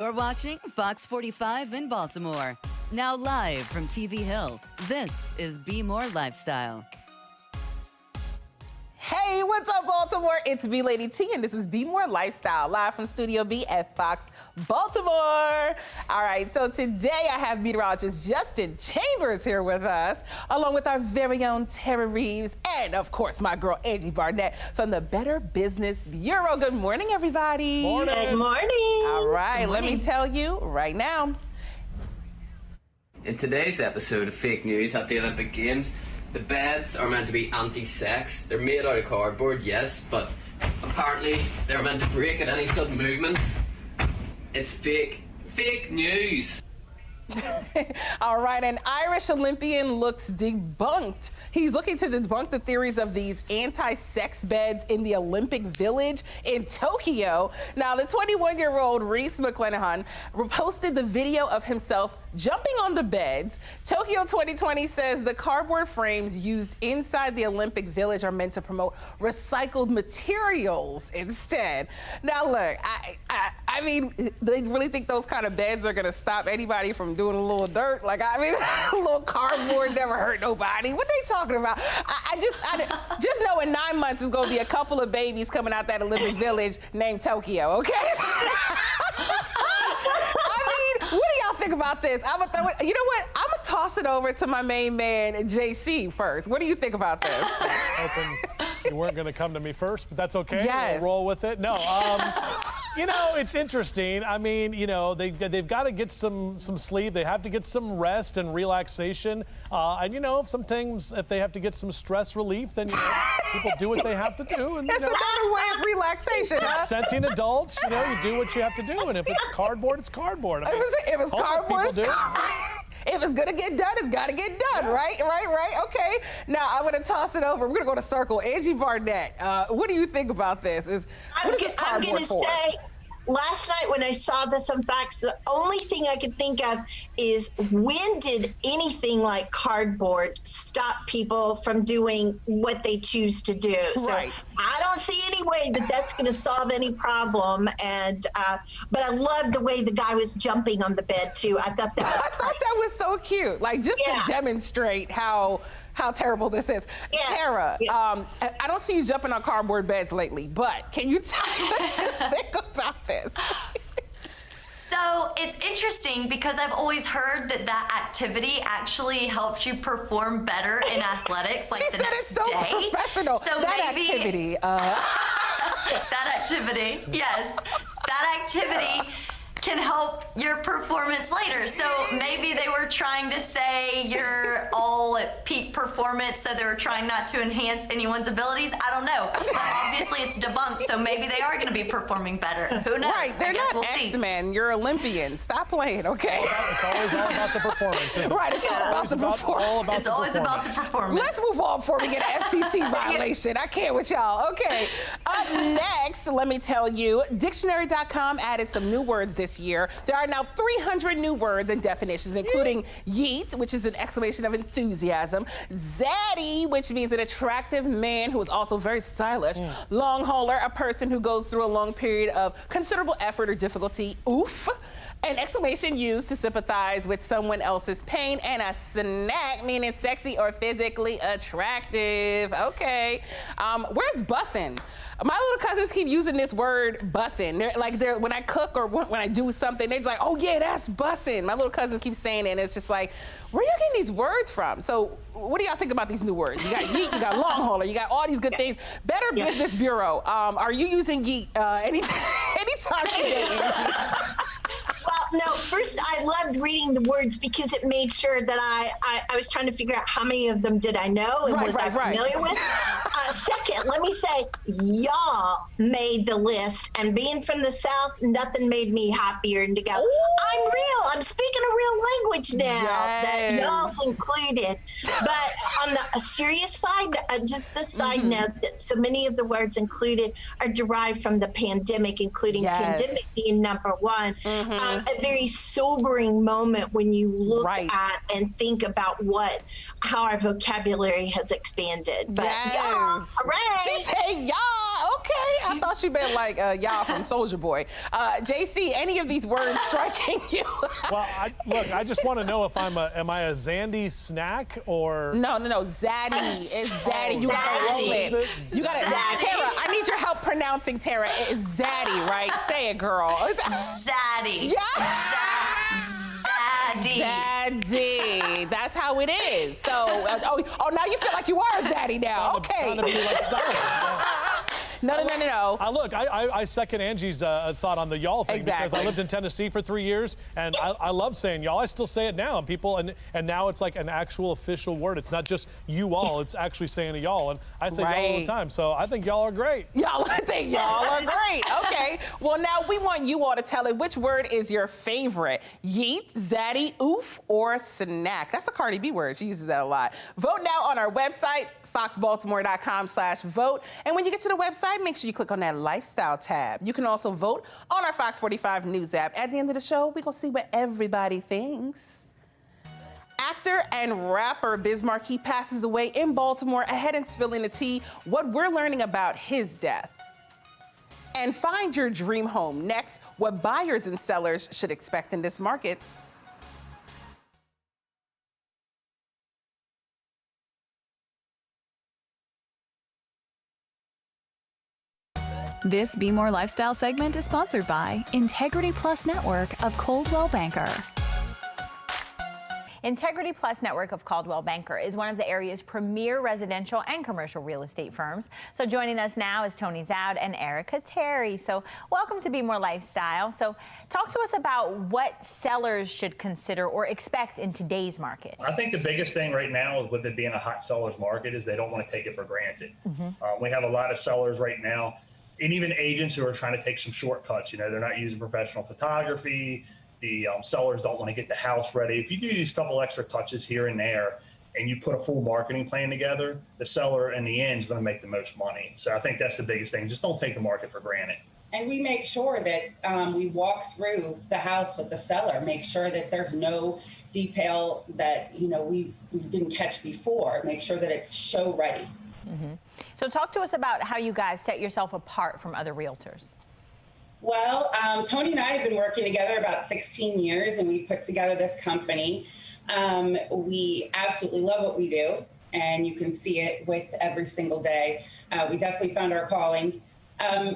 You're watching Fox 45 in Baltimore. Now live from TV Hill, this is Bmore Lifestyle. Hey, what's up, Baltimore? It's B Lady T, and this is Bmore Lifestyle, live from Studio B at Fox Baltimore. All right, so today I have meteorologist Justin Chambers here with us, along with our very own Tara Reeves, and of course, my girl Angie Barnett from the Better Business Bureau. Good morning, everybody. Morning. Good morning. All right, let me tell you right now. In today's episode of Fake News at the Olympic Games, the beds are meant to be anti-sex. They're made out of cardboard, yes, but apparently they're meant to break at any sudden movements. It's fake. Fake news. All right, an Irish Olympian looks debunked. He's looking to debunk the theories of these anti-sex beds in the Olympic Village in Tokyo. Now, the 21-year-old Reese McClanahan posted the video of himself jumping on the beds. Tokyo 2020 says the cardboard frames used inside the Olympic Village are meant to promote recycled materials instead. Now, look, I mean, they really think those kind of beds are going to stop anybody from doing a little dirt? Like, I mean, a little cardboard never hurt nobody. What they talking about? I just know in 9 months there's going to be a couple of babies coming out that Olympic Village named Tokyo, okay? What do y'all think about this? You know what? I'm gonna toss it over to my main man, JC, first. What do you think about this? Hoping you weren't gonna come to me first, but that's okay. Yes. We'll roll with it. No, you know, it's interesting. I mean, you know, they've got to get some sleep. They have to get some rest and relaxation. And you know, sometimes if they have to get some stress relief, then you know, people do what they have to do. And That's another way of relaxation, huh? Sentient adults, you know, you do what you have to do. And if it's cardboard, it's cardboard. I mean, if it's cardboard, it's do. If it's gonna get done, it's gotta get done, yeah. Right? Okay. Now I'm gonna toss it over. We're gonna go to circle. Angie Barnett, what do you think about this? I'm gonna say, last night when I saw this on Fox, the only thing I could think of is when did anything like cardboard stop people from doing what they choose to do? Right. So I don't see any way that that's going to solve any problem. And but I love the way the guy was jumping on the bed too. I thought that was so cute. Like just to demonstrate how terrible this is. Yeah. Tara, I don't see you jumping on cardboard beds lately, but can you tell me what you think about this? So it's interesting because I've always heard that activity actually helps you perform better in athletics, like she the said next it's so day. professional. So that maybe activity. That activity, yes, that activity can help your performance later. So maybe they were trying to say you're all at peak performance, so they were trying not to enhance anyone's abilities. I don't know. But obviously it's debunked, so maybe they are going to be performing better. Who knows? Right, they're not X-Men. You're Olympians. Stop playing, okay? It's always all about the performance, isn't it? Right, it's all about the performance. It's always about the performance. Let's move on before we get an FCC violation. I can't with y'all. Okay, up next, let me tell you, dictionary.com added some new words this year. There are now 300 new words and definitions, including yeet, which is an exclamation of enthusiasm, zaddy, which means an attractive man who is also very stylish, long hauler, a person who goes through a long period of considerable effort or difficulty, oof, an exclamation used to sympathize with someone else's pain, and a snack, meaning sexy or physically attractive. Okay, where's bussin'? My little cousins keep using this word bussin'. They're when I cook or when I do something, they're just like, oh yeah, that's bussin'. My little cousins keep saying it, and it's just like, where y'all getting these words from? So what do y'all think about these new words? You got yeet, you got long hauler, you got all these good things. Better Business Bureau, are you using yeet anytime today, Angie? Well, no, first I loved reading the words because it made sure that I was trying to figure out how many of them did I know and was I familiar with. Second, let me say, y'all made the list, and being from the South, nothing made me happier than to go, I'm real, I'm speaking a real language now, that y'all's included. But on a serious side, just the side note, that so many of the words included are derived from the pandemic, including pandemic being number one. A very sobering moment when you look at and think about how our vocabulary has expanded. But y'all, hooray! She said y'all. Okay. I thought she meant like y'all from Soulja Boy. JC, any of these words striking you? Well, I just want to know if am I a Zandy snack or? No. Zaddy. It's Zaddy. You gotta roll it. You gotta. Tara, I need your help pronouncing Tara. It's Zaddy, right? Say it, girl. It's Zaddy. Yeah. Zaddy. That's how it is. So, now you feel like you are a Zaddy now. Okay. Trying to be like Star. No. Look, I second Angie's thought on the y'all thing because I lived in Tennessee for 3 years, and I love saying y'all. I still say it now, and people, and now it's like an actual official word. It's not just you all; it's actually saying a y'all, and I say y'all all the time. So I think y'all are great. I think y'all are great. Okay. Well, now we want you all to tell it which word is your favorite: yeet, zaddy, oof, or snack. That's a Cardi B word. She uses that a lot. Vote now on our website, foxbaltimore.com/vote. And when you get to the website, make sure you click on that lifestyle tab. You can also vote on our Fox 45 News app. At the end of the show, we're going to see what everybody thinks. Actor and rapper Biz Markie passes away in Baltimore. Ahead and spilling the tea, what we're learning about his death. And find your dream home. Next, what buyers and sellers should expect in this market. This Bmore Lifestyle segment is sponsored by Integrity Plus Network of Coldwell Banker. Integrity Plus Network of Coldwell Banker is one of the area's premier residential and commercial real estate firms. So joining us now is Tony Zoud and Erica Terry. So welcome to Bmore Lifestyle. So talk to us about what sellers should consider or expect in today's market. I think the biggest thing right now is with it being a hot seller's market is they don't want to take it for granted. We have a lot of sellers right now, and even agents who are trying to take some shortcuts. You know, they're not using professional photography. The sellers don't want to get the house ready. If you do these couple extra touches here and there, and you put a full marketing plan together, the seller in the end is going to make the most money. So I think that's the biggest thing. Just don't take the market for granted. And we make sure that we walk through the house with the seller, make sure that there's no detail that, you know, we didn't catch before, make sure that it's show ready. So talk to us about how you guys set yourself apart from other realtors. Well, Tony and I have been working together about 16 years, and we put together this company. We absolutely love what we do, and you can see it with every single day. We definitely found our calling.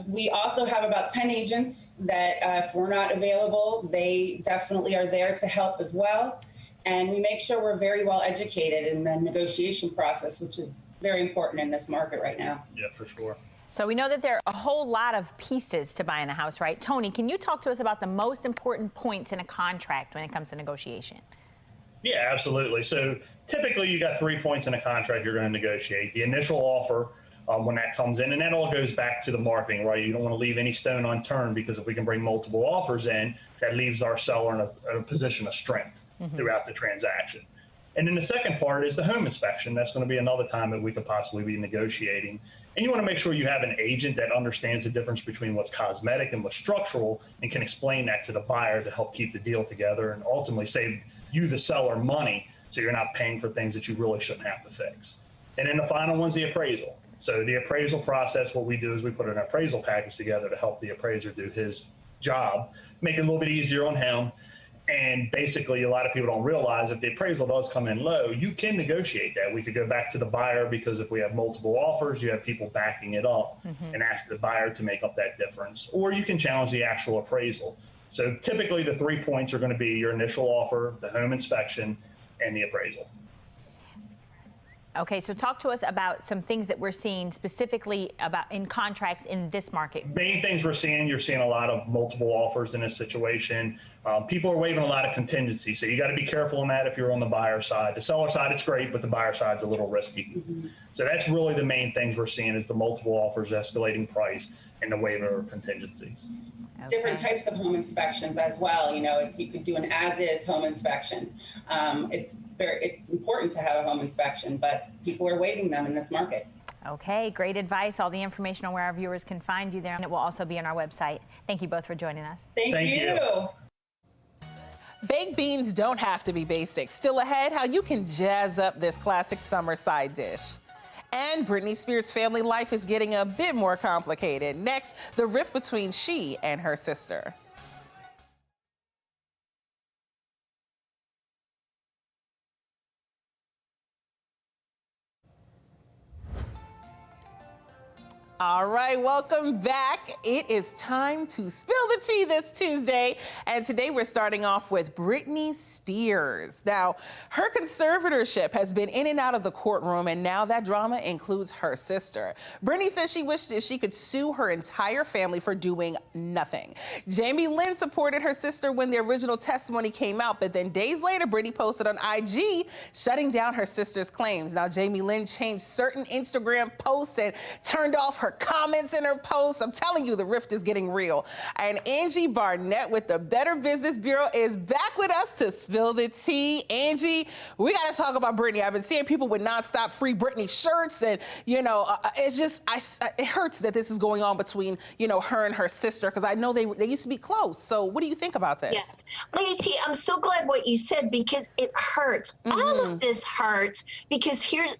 We also have about 10 agents that if we're not available, they definitely are there to help as well. And we make sure we're very well educated in the negotiation process, which is very important in this market right now. Yeah, for sure. So we know that there are a whole lot of pieces to buying a house, right? Tony, can you talk to us about the most important points in a contract when it comes to negotiation? Yeah, absolutely. So typically you got 3 points in a contract you're going to negotiate. The initial offer, when that comes in, and that all goes back to the marketing, right? You don't want to leave any stone unturned, because if we can bring multiple offers in, that leaves our seller in a position of strength throughout the transaction. And then the second part is the home inspection. That's going to be another time that we could possibly be negotiating. And you want to make sure you have an agent that understands the difference between what's cosmetic and what's structural, and can explain that to the buyer to help keep the deal together and ultimately save you, the seller, money, so you're not paying for things that you really shouldn't have to fix. And then the final one's the appraisal. So the appraisal process, what we do is we put an appraisal package together to help the appraiser do his job, make it a little bit easier on him. And basically, a lot of people don't realize if the appraisal does come in low, you can negotiate that. We could go back to the buyer, because if we have multiple offers, you have people backing it up, and ask the buyer to make up that difference. Or you can challenge the actual appraisal. So typically the 3 points are going to be your initial offer, the home inspection, and the appraisal. Okay, so talk to us about some things that we're seeing specifically about in contracts in this market. Main things we're seeing, you're seeing a lot of multiple offers in this situation. People are waiving a lot of contingency, so you got to be careful on that if you're on the buyer side. The seller side, it's great, but the buyer side's a little risky. So that's really the main things we're seeing, is the multiple offers, escalating price, and the waiver of contingencies. Okay. Different types of home inspections as well. You know, you could do an as-is home inspection. It's important to have a home inspection, but people are waiving them in this market. Okay, great advice. All the information on where our viewers can find you there, and it will also be on our website. Thank you both for joining us. Thank you. Baked beans don't have to be basic. Still ahead, how you can jazz up this classic summer side dish. And Britney Spears' family life is getting a bit more complicated. Next, the rift between she and her sister. All right, welcome back. It is time to spill the tea this Tuesday. And today we're starting off with Britney Spears. Now, her conservatorship has been in and out of the courtroom, and now that drama includes her sister. Britney says she wishes she could sue her entire family for doing nothing. Jamie Lynn supported her sister when the original testimony came out, but then days later, Britney posted on IG shutting down her sister's claims. Now, Jamie Lynn changed certain Instagram posts and turned off her comments in her posts. I'm telling you, the rift is getting real. And Angie Barnett with the Better Business Bureau is back with us to spill the tea. Angie, we got to talk about Britney. I've been seeing people with nonstop Free Britney shirts, and it's just it hurts that this is going on between her and her sister, because I know they used to be close. So what do you think about this? Yeah, Lady T, I'm so glad what you said, because it hurts. All of this hurts because here's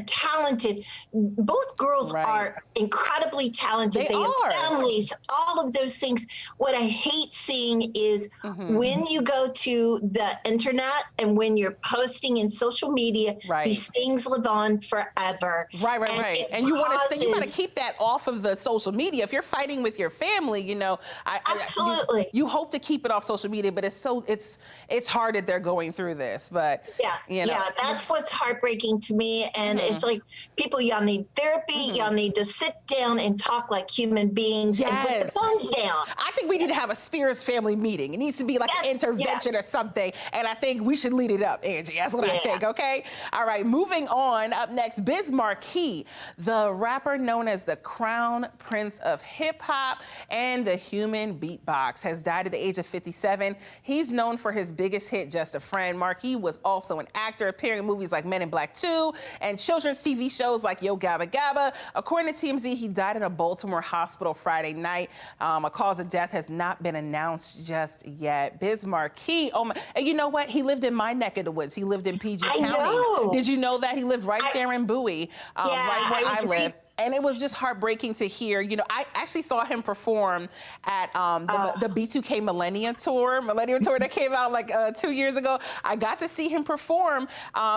talented. Both girls are incredibly talented. They have families, all of those things. What I hate seeing is when you go to the internet and when you're posting in social media, these things live on forever. Right. And you want to keep that off of the social media. If you're fighting with your family, absolutely. You hope to keep it off social media, but it's hard that they're going through this. But that's what's heartbreaking to me. And it's like, people, y'all need therapy. Y'all need to sit down and talk like human beings and put the phones down. I think we need to have a Spears family meeting. It needs to be like an intervention or something. And I think we should lead it up, Angie. That's what I think, okay? All right, moving on. Up next, Biz Markie, the rapper known as the Crown Prince of Hip Hop and the Human Beatbox, has died at the age of 57. He's known for his biggest hit, Just a Friend. Markie was also an actor, appearing in movies like Men in Black 2 and children's TV shows like Yo Gabba Gabba. According to TMZ, he died in a Baltimore hospital Friday night. A cause of death has not been announced just yet. Biz Markie, oh my, and you know what? He lived in my neck of the woods. He lived in PG County. Know. Did you know that? He lived right there in Bowie, right where I live. And it was just heartbreaking to hear. I actually saw him perform at the B2K Millennium Tour that came out like 2 years ago. I got to see him perform.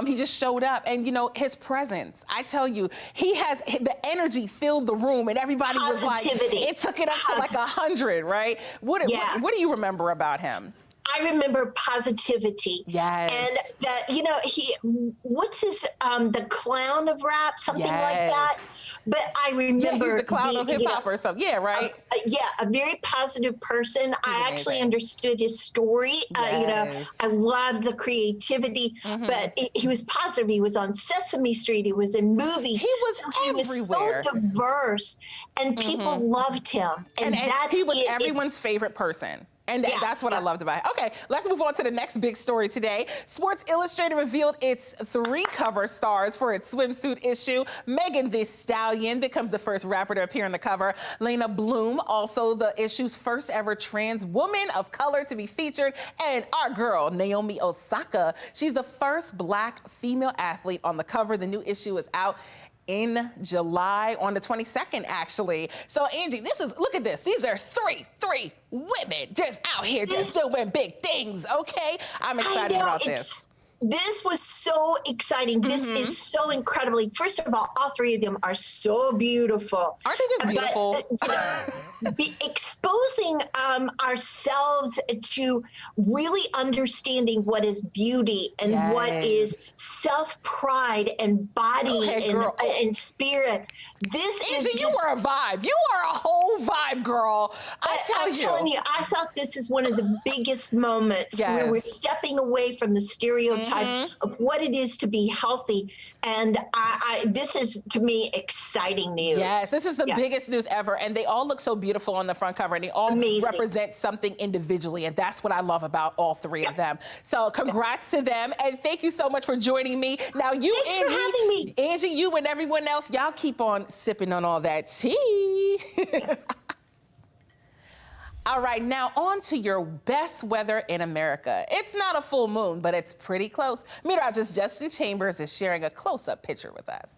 He just showed up, and his presence. I tell you, the energy filled the room, and everybody was like, it took it up to like 100, right? What do you remember about him? I remember positivity. Yes. And that, what's his, the clown of rap, something like that. But I remember. He's the clown of hip hop or something. Yeah, right. A very positive person. I actually understood his story. I loved the creativity, but he was positive. He was on Sesame Street. He was in movies. He was everywhere. He was so diverse, and people loved him. And he was everyone's favorite person. And that's what I loved about it. Okay, let's move on to the next big story today. Sports Illustrated revealed its 3 cover stars for its swimsuit issue. Megan Thee Stallion becomes the first rapper to appear on the cover. Lena Bloom, also the issue's first ever trans woman of color to be featured. And our girl, Naomi Osaka, she's the first Black female athlete on the cover. The new issue is out in July, on the 22nd, actually. So, Angie, look at this. These are three women just out here just doing big things, okay? I'm excited about this. This was so exciting. This is so incredibly. First of all 3 of them are so beautiful. Aren't they just beautiful? Exposing ourselves to really understanding what is beauty and what is self-pride and body and spirit. You were a vibe. You are a whole vibe, girl. I'm telling you, I thought this is one of the biggest moments where we're stepping away from the stereotype of what it is to be healthy. And this is, to me, exciting news. Yes, this is the biggest news ever. And they all look so beautiful on the front cover, and they all represent something individually. And that's what I love about all 3 of them. So congrats to them. And thank you so much for joining me. Now, Thanks for having me. Angie, you and everyone else, y'all keep on sipping on all that tea. All right, now on to your best weather in America. It's not a full moon, but it's pretty close. Meteorologist Justin Chambers is sharing a close-up picture with us.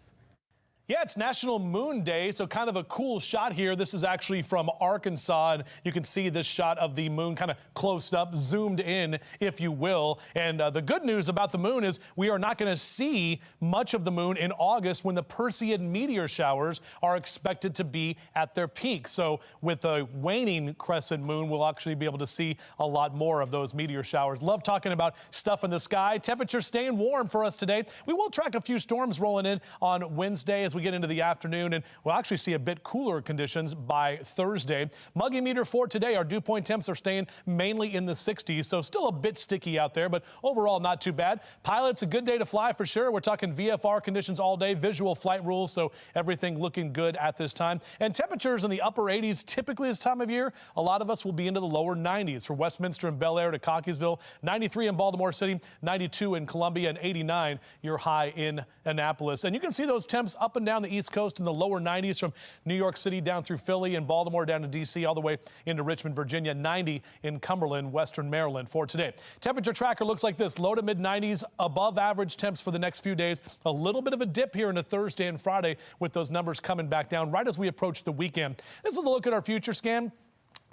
Yeah, it's National Moon Day, so kind of a cool shot here. This is actually from Arkansas, and you can see this shot of the moon kind of close up, zoomed in, if you will. And the good news about the moon is we are not going to see much of the moon in August when the Perseid meteor showers are expected to be at their peak. So with a waning crescent moon, we'll actually be able to see a lot more of those meteor showers. Love talking about stuff in the sky. Temperatures staying warm for us today. We will track a few storms rolling in on Wednesday as we get into the afternoon, and we'll actually see a bit cooler conditions by Thursday. Muggy meter for today. Our dew point temps are staying mainly in the 60s, so still a bit sticky out there, but overall not too bad. Pilots, a good day to fly for sure. We're talking VFR conditions all day, visual flight rules, so everything looking good at this time. And temperatures in the upper 80s typically this time of year. A lot of us will be into the lower 90s for Westminster and Bel Air to Cockeysville, 93 in Baltimore City, 92 in Columbia, and 89 your high in Annapolis. And you can see those temps up and down the East Coast in the lower 90s from New York City down through Philly and Baltimore down to D.C. all the way into Richmond, Virginia, 90 in Cumberland, Western Maryland for today. Temperature tracker looks like this, low to mid 90s, above average temps for the next few days. A little bit of a dip here into Thursday and Friday with those numbers coming back down right as we approach the weekend. This is a look at our future scan.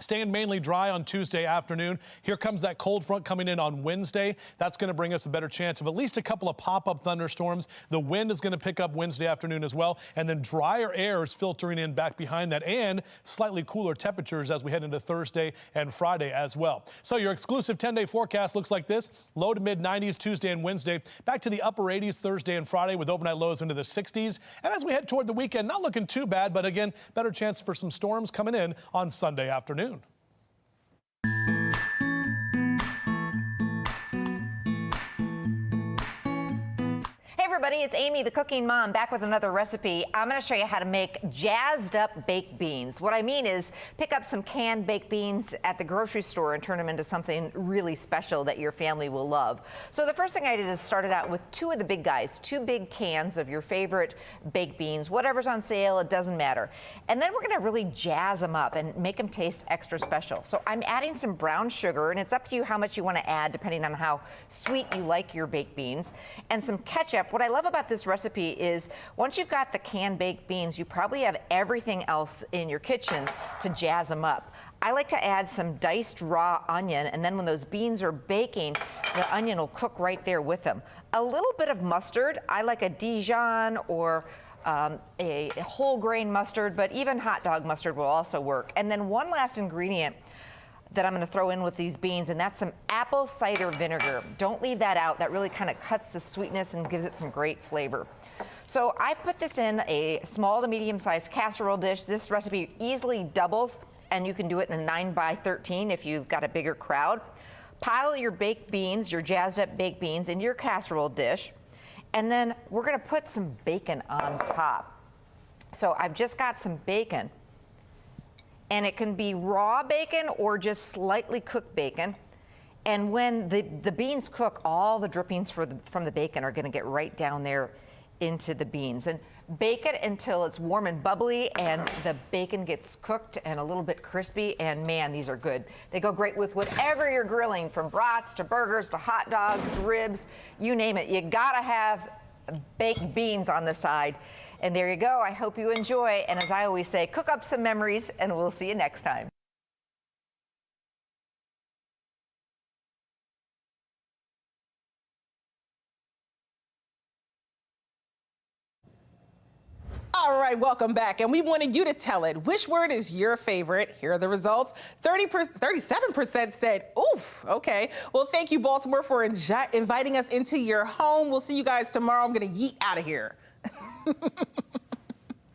Staying mainly dry on Tuesday afternoon. Here comes that cold front coming in on Wednesday. That's going to bring us a better chance of at least a couple of pop-up thunderstorms. The wind is going to pick up Wednesday afternoon as well, and then drier air is filtering in back behind that, and slightly cooler temperatures as we head into Thursday and Friday as well. So your exclusive 10-day forecast looks like this. Low to mid 90s Tuesday and Wednesday. Back to the upper 80s Thursday and Friday with overnight lows into the 60s. And as we head toward the weekend, not looking too bad, but again, better chance for some storms coming in on Sunday afternoon. Everybody, it's Amy, the cooking mom, back with another recipe. I'm going to show you how to make jazzed up baked beans. What I mean is pick up some canned baked beans at the grocery store and turn them into something really special that your family will love. So the first thing I did is started out with two of the big guys, two big cans of your favorite baked beans, whatever's on sale, it doesn't matter. And then we're going to really jazz them up and make them taste extra special. So I'm adding some brown sugar, and it's up to you how much you want to add depending on how sweet you like your baked beans, and some ketchup. What I love about this recipe is once you've got the canned baked beans, you probably have everything else in your kitchen to jazz them up. I like to add some diced raw onion, and then when those beans are baking, the onion will cook right there with them. A little bit of mustard. I like a Dijon or a whole grain mustard, but even hot dog mustard will also work. And then one last ingredient that I'm going to throw in with these beans, and that's some apple cider vinegar. Don't leave that out. That really kind of cuts the sweetness and gives it some great flavor. So I put this in a small to medium-sized casserole dish. This recipe easily doubles, and you can do it in a 9x13 if you've got a bigger crowd. Pile your baked beans, your jazzed up baked beans, into your casserole dish, and then we're going to put some bacon on top. So I've just got some bacon. And it can be raw bacon or just slightly cooked bacon. And when the beans cook, all the drippings from the bacon are going to get right down there into the beans. And bake it until it's warm and bubbly and the bacon gets cooked and a little bit crispy. And man, these are good. They go great with whatever you're grilling, from brats to burgers to hot dogs, ribs, you name it. You got to have baked beans on the side. And there you go. I hope you enjoy. And as I always say, cook up some memories, and we'll see you next time. All right, welcome back. And we wanted you to tell it. Which word is your favorite? Here are the results. 37% said, oof, okay. Well, thank you, Baltimore, for inviting us into your home. We'll see you guys tomorrow. I'm going to yeet out of here.